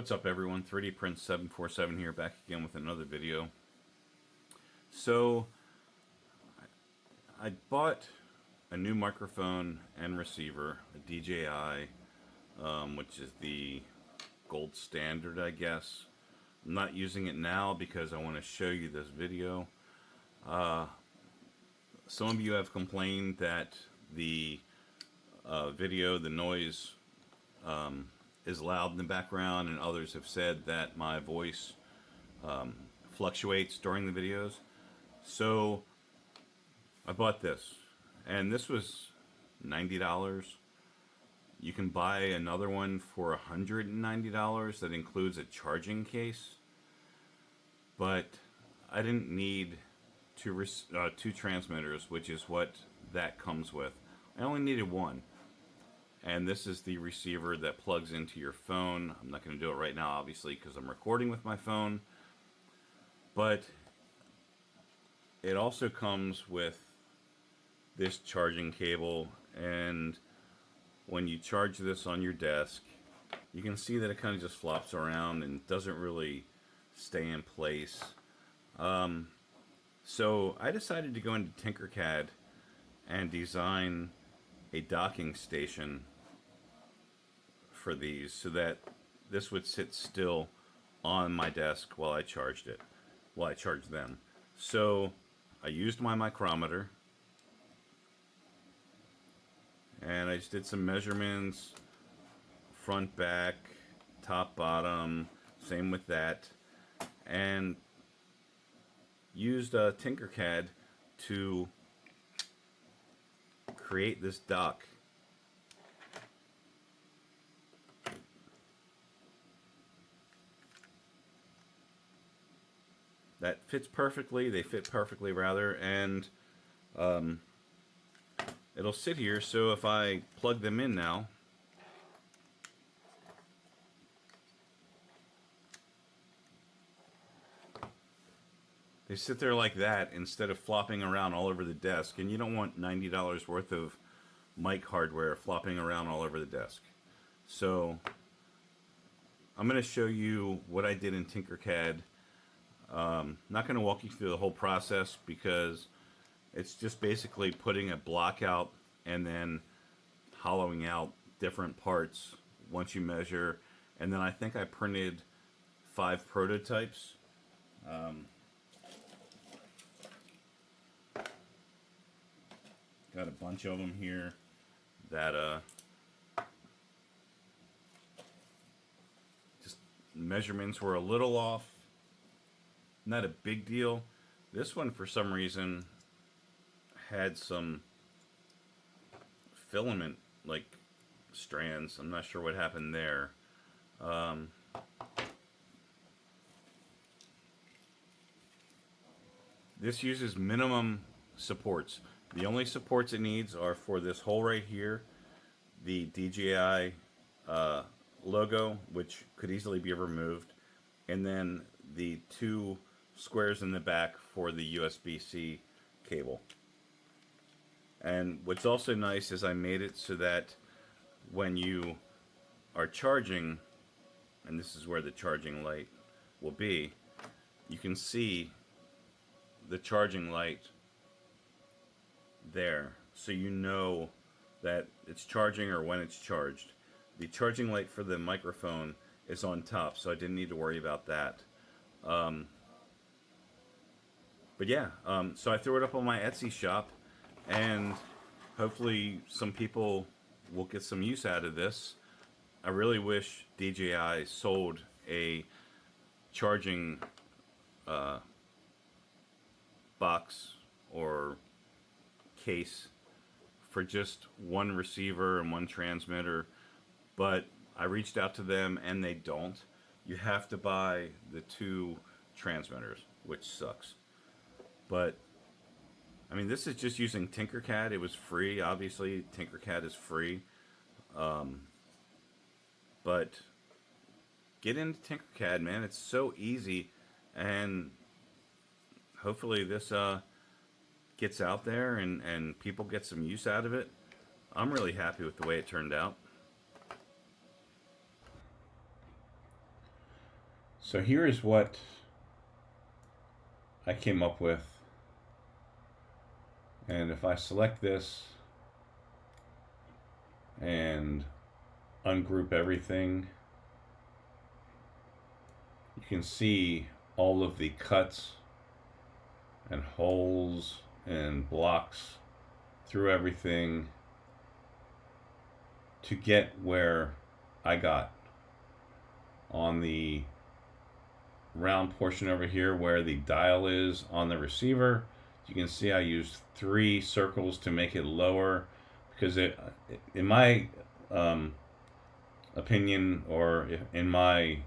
What's up everyone, 3D Print 747 here, back again with another video. So, I bought a new microphone and receiver, a DJI, which is the gold standard, I guess. I'm not using it now because I want to show you this video. Some of you have complained that the video, the noise, is loud in the background, and others have said that my voice fluctuates during the videos. So I bought this, and this was $90. You can buy another one for $190 that includes a charging case, but I didn't need two transmitters, which is what that comes with. I only needed one. And this is the receiver that plugs into your phone. I'm not going to do it right now, obviously, because I'm recording with my phone. But it also comes with this charging cable. And when you charge this on your desk, you can see that it kind of just flops around and doesn't really stay in place. So I decided to go into Tinkercad and design a docking station for these so that this would sit still on my desk while I charged them. So I used my micrometer and I just did some measurements, front, back, top, bottom, same with that, and used Tinkercad to create this dock. That fits perfectly, they fit perfectly rather, and it'll sit here, so if I plug them in now, they sit there like that instead of flopping around all over the desk, and you don't want $90 worth of mic hardware flopping around all over the desk. So I'm going to show you what I did in Tinkercad. Not going to walk you through the whole process because it's just basically putting a block out and then hollowing out different parts once you measure. And then I think I printed 5 prototypes. Got a bunch of them here that just measurements were a little off. Not a big deal. This one, for some reason, had some filament, like strands. I'm not sure what happened there. This uses minimum supports. The only supports it needs are for this hole right here, the DJI logo, which could easily be removed, and then the 2 squares in the back for the USB-C cable. And what's also nice is I made it so that when you are charging, and this is where the charging light will be, you can see the charging light there, so you know that it's charging or when it's charged. The charging light for the microphone is on top, so I didn't need to worry about that. But yeah, so I threw it up on my Etsy shop, and hopefully some people will get some use out of this. I really wish DJI sold a charging box or case for just one receiver and one transmitter, but I reached out to them and they don't. You have to buy the 2 transmitters, which sucks. But I mean, this is just using Tinkercad. It was free, obviously. Tinkercad is free. But get into Tinkercad, man. It's so easy, and hopefully this gets out there and people get some use out of it. I'm really happy with the way it turned out. So here is what I came up with. And if I select this and ungroup everything, you can see all of the cuts and holes and blocks through everything to get where I got on the round portion over here where the dial is on the receiver. You can see I used 3 circles to make it lower because in my opinion, or in my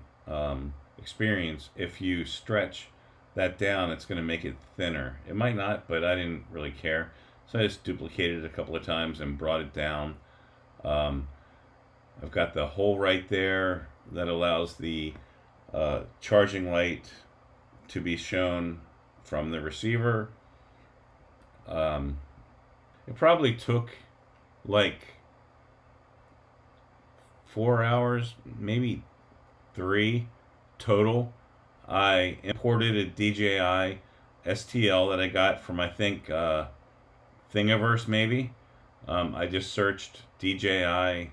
experience, if you stretch that down, it's going to make it thinner. It might not, but I didn't really care. So I just duplicated it a couple of times and brought it down. I've got the hole right there that allows the charging light to be shown from the receiver. It probably took like 4 hours, maybe 3 total. I imported a DJI STL that I got from, I think, Thingiverse maybe. I just searched DJI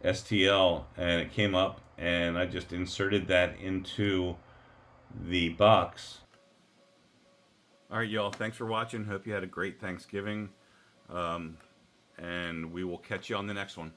STL and it came up, and I just inserted that into the box. All right, y'all. Thanks for watching. Hope you had a great Thanksgiving. And we will catch you on the next one.